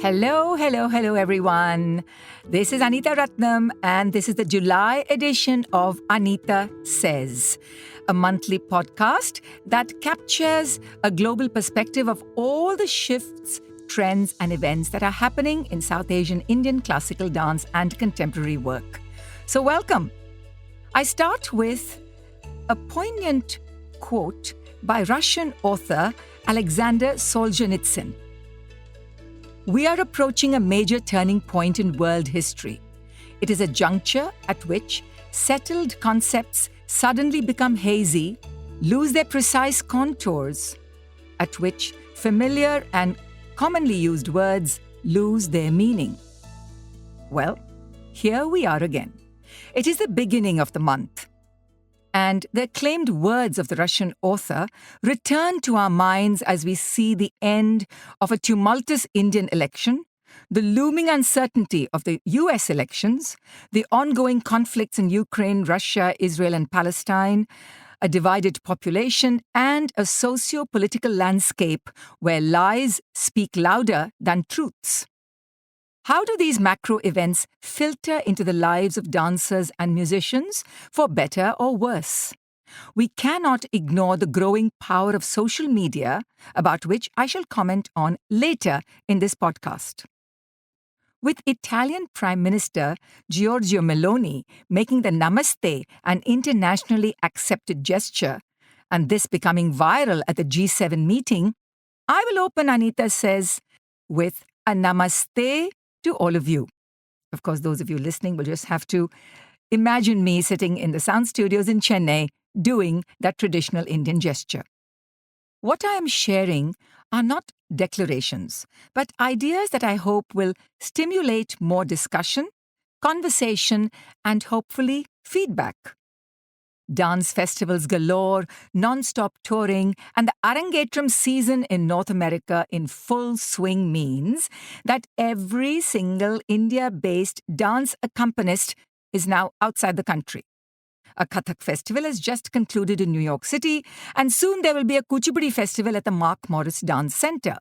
Hello, everyone. This is Anitha Ratnam, and this is the July edition of Anitha Says, a monthly podcast that captures a global perspective of all the shifts, trends, and events that are happening in South Asian Indian classical dance and contemporary work. So, welcome. I start with a poignant quote by Russian author Alexander Solzhenitsyn. We are approaching a major turning point in world history. It is a juncture at which settled concepts suddenly become hazy, lose their precise contours, at which familiar and commonly used words lose their meaning. Well, here we are again. It is the beginning of the month, and the acclaimed words of the Russian author return to our minds as we see the end of a tumultuous Indian election, the looming uncertainty of the US elections, the ongoing conflicts in Ukraine, Russia, Israel, and Palestine, a divided population, and a socio-political landscape where lies speak louder than truths. How do these macro events filter into the lives of dancers and musicians, for better or worse? We cannot ignore the growing power of social media, about which I shall comment on later in this podcast. With Italian Prime Minister Giorgia Meloni making the Namaste an internationally accepted gesture, and this becoming viral at the G7 meeting, I will open Anitha Says with a Namaste to all of you. Of course, those of you listening will just have to imagine me sitting in the sound studios in Chennai doing that traditional Indian gesture. What I am sharing are not declarations, but ideas that I hope will stimulate more discussion, conversation, and hopefully feedback. Dance festivals galore, non-stop touring, and the Arangetram season in North America in full swing means that every single India-based dance accompanist is now outside the country. A Kathak festival has just concluded in New York City, and soon there will be a Kuchipudi festival at the Mark Morris Dance Center.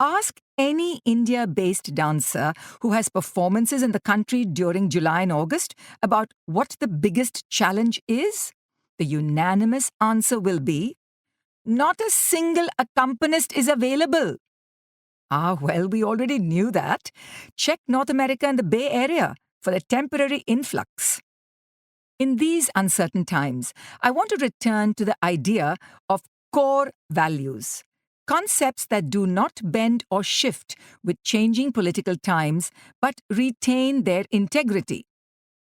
Ask any India-based dancer who has performances in the country during July and August about what the biggest challenge is. The unanimous answer will be, not a single accompanist is available. Well, we already knew that. Check North America and the Bay Area for the temporary influx. In these uncertain times, I want to return to the idea of core values. Concepts that do not bend or shift with changing political times, but retain their integrity.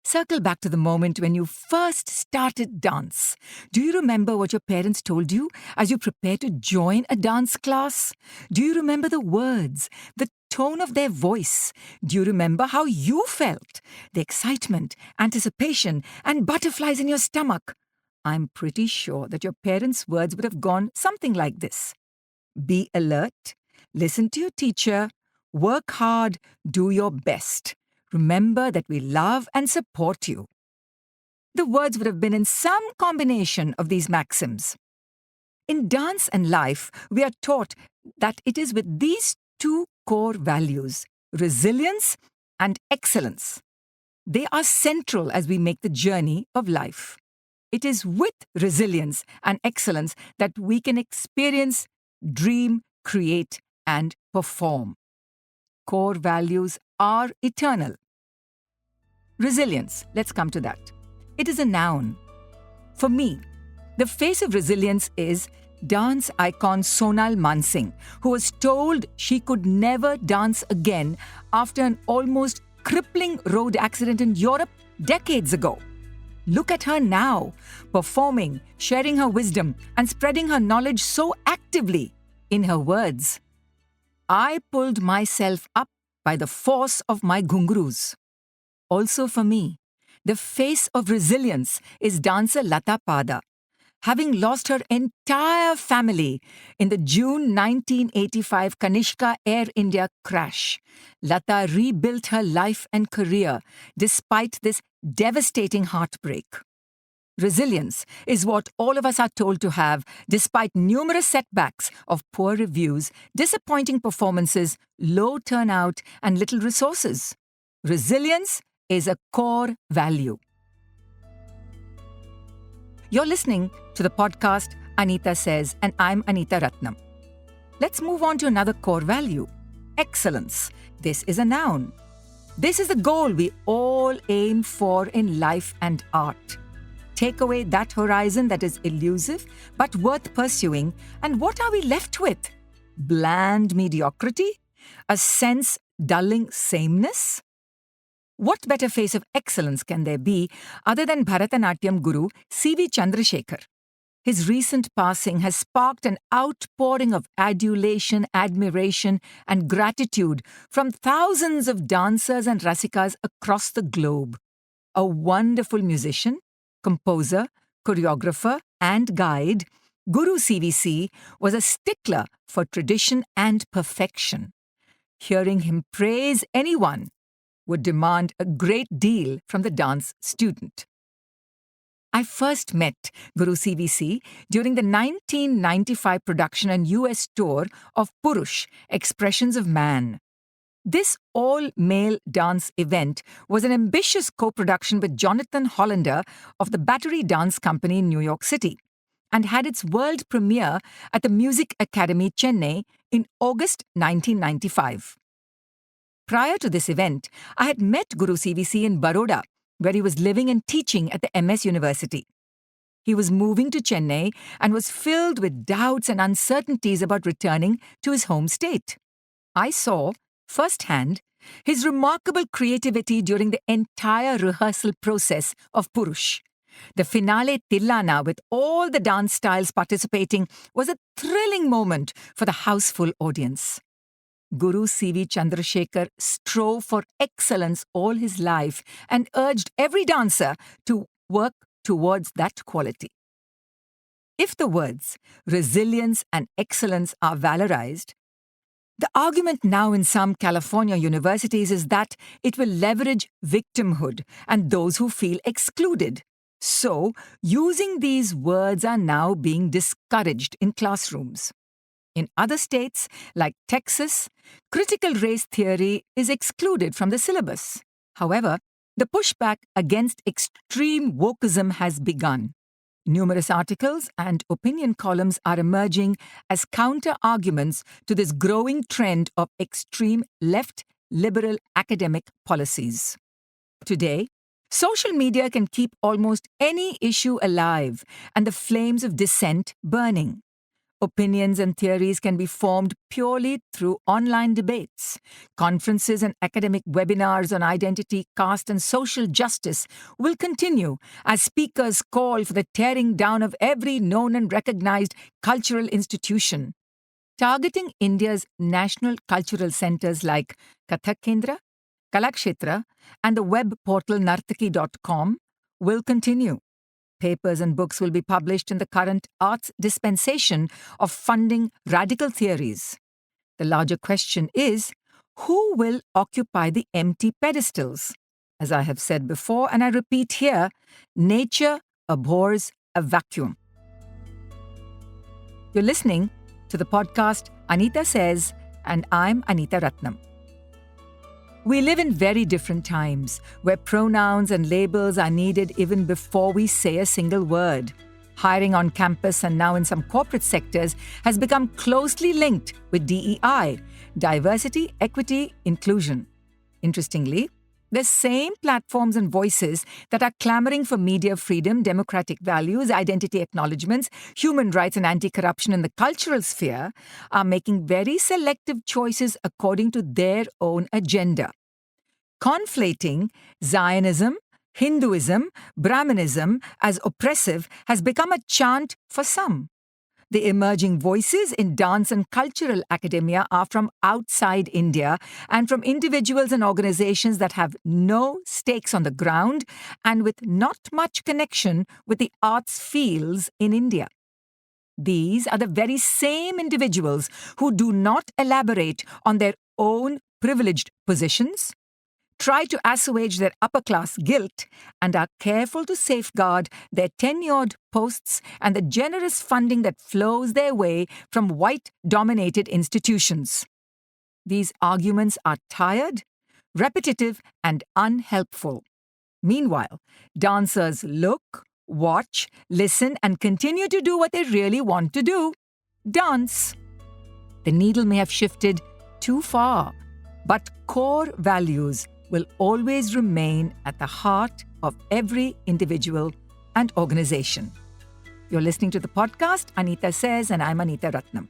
Circle back to the moment when you first started dance. Do you remember what your parents told you as you prepared to join a dance class? Do you remember the words, the tone of their voice? Do you remember how you felt? The excitement, anticipation, and butterflies in your stomach. I'm pretty sure that your parents' words would have gone something like this. Be alert, listen to your teacher, work hard, do your best. Remember that we love and support you. The words would have been in some combination of these maxims. In dance and life, we are taught that it is with these two core values, resilience and excellence. They are central as we make the journey of life. It is with resilience and excellence that we can experience, dream, create, and perform. Core values are eternal. Resilience, let's come to that. It is a noun. For me, the face of resilience is dance icon Sonal Mansingh, who was told she could never dance again after an almost crippling road accident in Europe decades ago. Look at her now, performing, sharing her wisdom, and spreading her knowledge so actively. In her words, I pulled myself up by the force of my ghungroos. Also for me, the face of resilience is dancer Lata Pada. Having lost her entire family in the June 1985 Kanishka Air India crash, Lata rebuilt her life and career despite this devastating heartbreak. Resilience is what all of us are told to have, despite numerous setbacks of poor reviews, disappointing performances, low turnout, and little resources. Resilience is a core value. You're listening to the podcast Anitha Says, and I'm Anitha Ratnam. Let's move on to another core value: excellence. This is a noun. This is the goal we all aim for in life and art. Take away that horizon that is elusive but worth pursuing, and what are we left with? Bland mediocrity? A sense dulling sameness? What better face of excellence can there be other than Bharatanatyam guru C.V. Chandrasekhar? His recent passing has sparked an outpouring of adulation, admiration, and gratitude from thousands of dancers and rasikas across the globe. A wonderful musician, composer, choreographer, and guide, Guru CVC was a stickler for tradition and perfection. Hearing him praise anyone would demand a great deal from the dance student. I first met Guru CVC during the 1995 production and US tour of Purush, Expressions of Man. This all-male dance event was an ambitious co-production with Jonathan Hollander of the Battery Dance Company in New York City and had its world premiere at the Music Academy, Chennai in August 1995. Prior to this event, I had met Guru CVC in Baroda, where he was living and teaching at the MS University. He was moving to Chennai and was filled with doubts and uncertainties about returning to his home state. I saw firsthand his remarkable creativity during the entire rehearsal process of Purush. The finale Tillana, with all the dance styles participating, was a thrilling moment for the houseful audience. Guru C.V. Chandrasekhar strove for excellence all his life and urged every dancer to work towards that quality. If the words resilience and excellence are valorized, the argument now in some California universities is that it will leverage victimhood and those who feel excluded. So, using these words are now being discouraged in classrooms. In other states, like Texas, critical race theory is excluded from the syllabus. However, the pushback against extreme wokeism has begun. Numerous articles and opinion columns are emerging as counter-arguments to this growing trend of extreme left liberal academic policies. Today, social media can keep almost any issue alive and the flames of dissent burning. Opinions and theories can be formed purely through online debates. Conferences and academic webinars on identity, caste, and social justice will continue as speakers call for the tearing down of every known and recognized cultural institution. Targeting India's national cultural centers like Kathak Kendra, Kalakshetra, and the web portal nartaki.com will continue. Papers and books will be published in the current arts dispensation of funding radical theories. The larger question is, who will occupy the empty pedestals? As I have said before, and I repeat here, nature abhors a vacuum. You're listening to the podcast Anitha Says, and I'm Anitha Ratnam. We live in very different times, where pronouns and labels are needed even before we say a single word. Hiring on campus and now in some corporate sectors has become closely linked with DEI, diversity, equity, inclusion. Interestingly, the same platforms and voices that are clamoring for media freedom, democratic values, identity acknowledgements, human rights, and anti-corruption in the cultural sphere are making very selective choices according to their own agenda. Conflating Zionism, Hinduism, Brahmanism as oppressive has become a chant for some. The emerging voices in dance and cultural academia are from outside India and from individuals and organizations that have no stakes on the ground and with not much connection with the arts fields in India. These are the very same individuals who do not elaborate on their own privileged positions, try to assuage their upper-class guilt, and are careful to safeguard their tenured posts and the generous funding that flows their way from white-dominated institutions. These arguments are tired, repetitive, and unhelpful. Meanwhile, dancers look, watch, listen, and continue to do what they really want to do: dance. The needle may have shifted too far, but core values will always remain at the heart of every individual and organization. You're listening to the podcast, Anitha Says, and I'm Anitha Ratnam.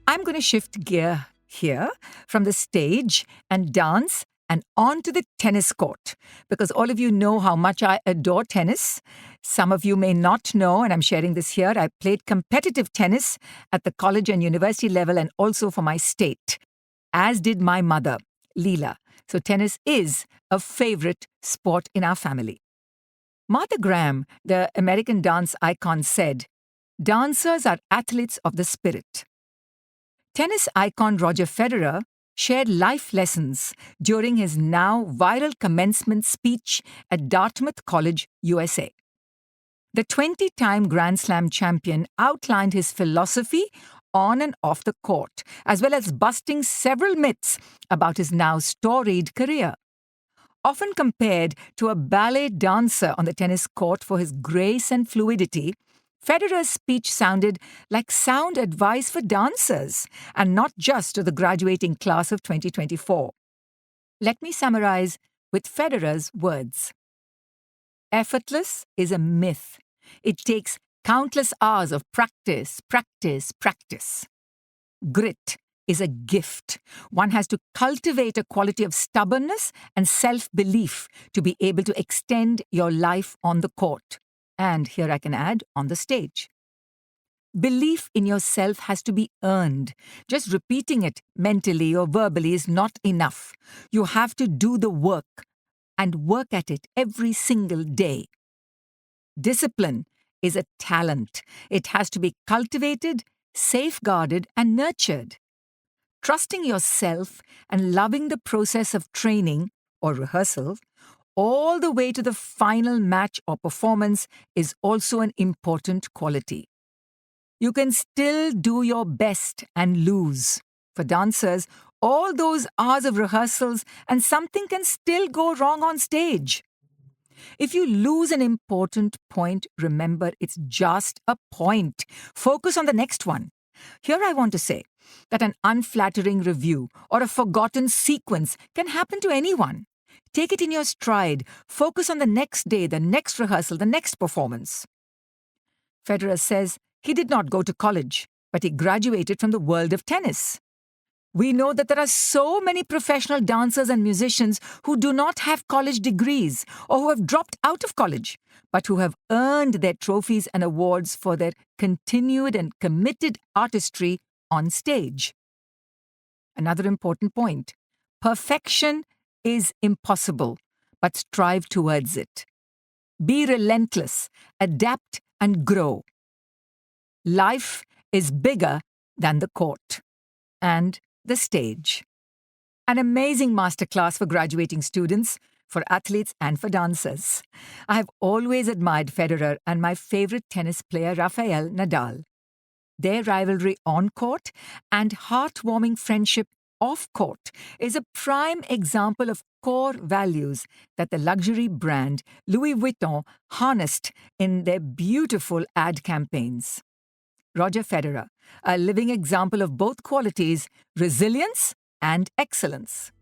I'm going to shift gear here from the stage and dance and onto the tennis court, because all of you know how much I adore tennis. Some of you may not know, and I'm sharing this here, I played competitive tennis at the college and university level and also for my state, as did my mother, Leela. So tennis is a favorite sport in our family. Martha Graham, the American dance icon, said, "Dancers are athletes of the spirit." Tennis icon Roger Federer shared life lessons during his now viral commencement speech at Dartmouth College, USA. The 20-time Grand Slam champion outlined his philosophy on and off the court, as well as busting several myths about his now storied career. Often compared to a ballet dancer on the tennis court for his grace and fluidity, Federer's speech sounded like sound advice for dancers, and not just to the graduating class of 2024. Let me summarize with Federer's words. Effortless is a myth. It takes countless hours of practice. Grit is a gift. One has to cultivate a quality of stubbornness and self-belief to be able to extend your life on the court. And here I can add, on the stage. Belief in yourself has to be earned. Just repeating it mentally or verbally is not enough. You have to do the work and work at it every single day. Discipline is a talent. It has to be cultivated, safeguarded, and nurtured. Trusting yourself and loving the process of training or rehearsal all the way to the final match or performance is also an important quality. You can still do your best and lose. For dancers, all those hours of rehearsals and something can still go wrong on stage. If you lose an important point, remember it's just a point. Focus on the next one. Here I want to say that an unflattering review or a forgotten sequence can happen to anyone. Take it in your stride. Focus on the next day, the next rehearsal, the next performance. Federer says he did not go to college, but he graduated from the world of tennis. We know that there are so many professional dancers and musicians who do not have college degrees or who have dropped out of college, but who have earned their trophies and awards for their continued and committed artistry on stage. Another important point: perfection is impossible, but strive towards it. Be relentless, adapt and grow. Life is bigger than the court and the stage. An amazing masterclass for graduating students, for athletes and for dancers. I have always admired Federer and my favorite tennis player Rafael Nadal. Their rivalry on court and heartwarming friendship off court is a prime example of core values that the luxury brand Louis Vuitton harnessed in their beautiful ad campaigns. Roger Federer, a living example of both qualities, resilience and excellence.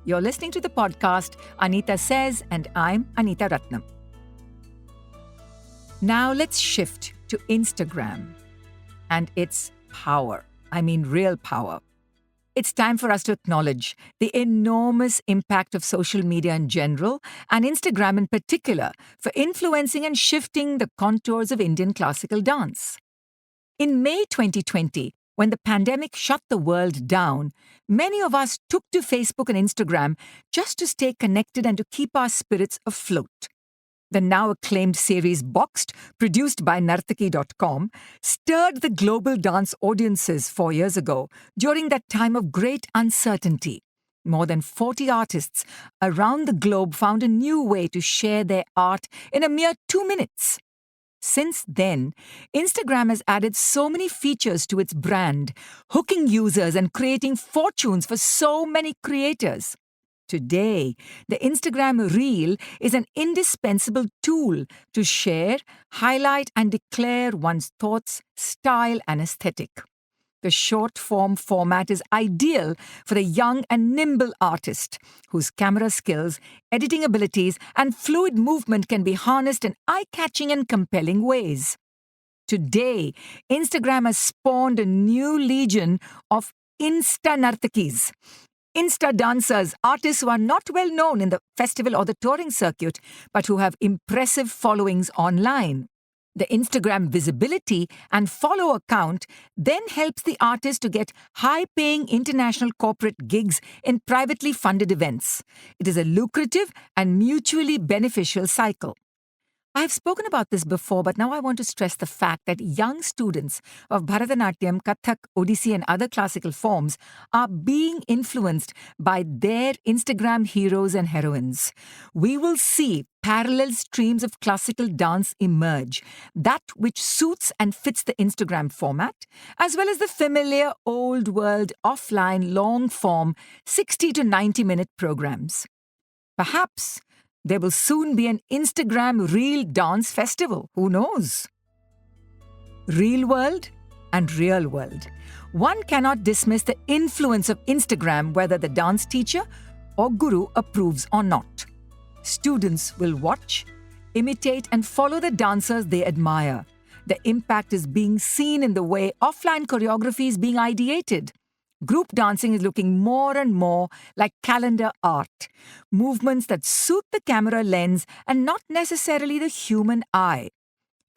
You're listening to the podcast Anitha Says, and I'm Anitha Ratnam. Now let's shift to Instagram and its power. I mean real power. It's time for us to acknowledge the enormous impact of social media in general, and Instagram in particular, for influencing and shifting the contours of Indian classical dance. In May 2020, when the pandemic shut the world down, many of us took to Facebook and Instagram just to stay connected and to keep our spirits afloat. The now acclaimed series Boxed, produced by Nartaki.com, stirred the global dance audiences 4 years ago during that time of great uncertainty. More than 40 artists around the globe found a new way to share their art in a mere 2 minutes. Since then, Instagram has added so many features to its brand, hooking users and creating fortunes for so many creators. Today, the Instagram Reel is an indispensable tool to share, highlight, and declare one's thoughts, style, and aesthetic. The short-form format is ideal for the young and nimble artist, whose camera skills, editing abilities, and fluid movement can be harnessed in eye-catching and compelling ways. Today, Instagram has spawned a new legion of Insta Nartakis. Insta dancers, artists who are not well known in the festival or the touring circuit, but who have impressive followings online. The Instagram visibility and follow count then helps the artist to get high-paying international corporate gigs in privately funded events. It is a lucrative and mutually beneficial cycle. I have spoken about this before, but now I want to stress the fact that young students of Bharatanatyam, Kathak, Odissi and other classical forms are being influenced by their Instagram heroes and heroines. We will see parallel streams of classical dance emerge, that which suits and fits the Instagram format, as well as the familiar old world offline long-form 60 to 90-minute programs. Perhaps there will soon be an Instagram Reel Dance Festival. Who knows? Real world and real world. One cannot dismiss the influence of Instagram whether the dance teacher or guru approves or not. Students will watch, imitate, and follow the dancers they admire. The impact is being seen in the way offline choreography is being ideated. Group dancing is looking more and more like calendar art, movements that suit the camera lens and not necessarily the human eye.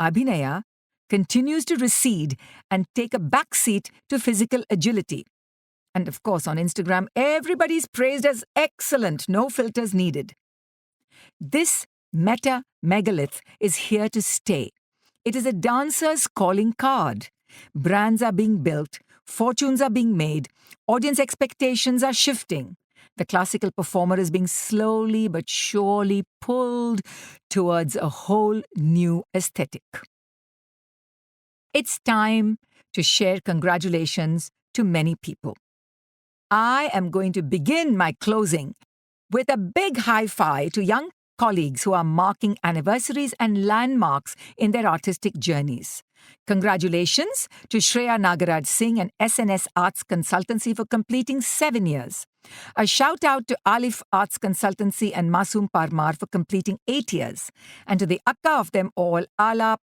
Abhinaya continues to recede and take a backseat to physical agility. And of course, on Instagram, everybody's praised as excellent, no filters needed. This meta megalith is here to stay. It is a dancer's calling card. Brands are being built, fortunes are being made, audience expectations are shifting. The classical performer is being slowly but surely pulled towards a whole new aesthetic. It's time to share congratulations to many people. I am going to begin my closing with a big high-five to young colleagues who are marking anniversaries and landmarks in their artistic journeys. Congratulations to Shreya Nagaraj Singh and SNS Arts Consultancy for completing 7 years. A shout out to Alif Arts Consultancy and Masoom Parmar for completing 8 years. And to the akka of them all, Ala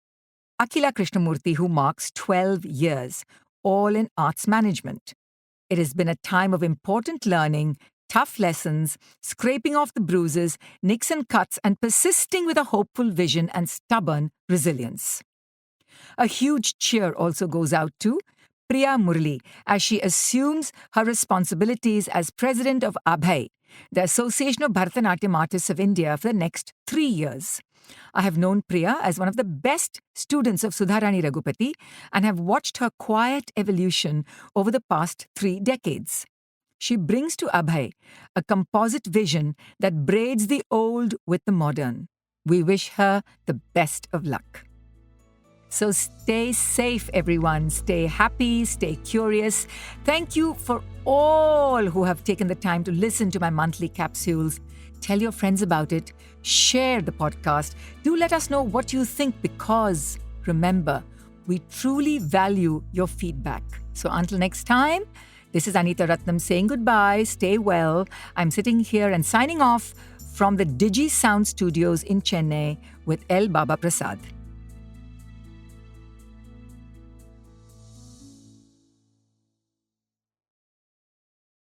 Akila Krishnamurthy, who marks 12 years, all in arts management. It has been a time of important learning, tough lessons, scraping off the bruises, nicks and cuts, and persisting with a hopeful vision and stubborn resilience. A huge cheer also goes out to Priya Murli as she assumes her responsibilities as president of ABHAI, the Association of Bharatanatyam Artists of India, for the next 3 years. I have known Priya as one of the best students of Sudharani Raghupati and have watched her quiet evolution over the past 3 decades. She brings to ABHAI a composite vision that braids the old with the modern. We wish her the best of luck. So stay safe, everyone. Stay happy, stay curious. Thank you for all who have taken the time to listen to my monthly capsules. Tell your friends about it. Share the podcast. Do let us know what you think because, remember, we truly value your feedback. So until next time, this is Anitha Ratnam saying goodbye. Stay well. I'm sitting here and signing off from the Digi Sound Studios in Chennai with L. Baba Prasad.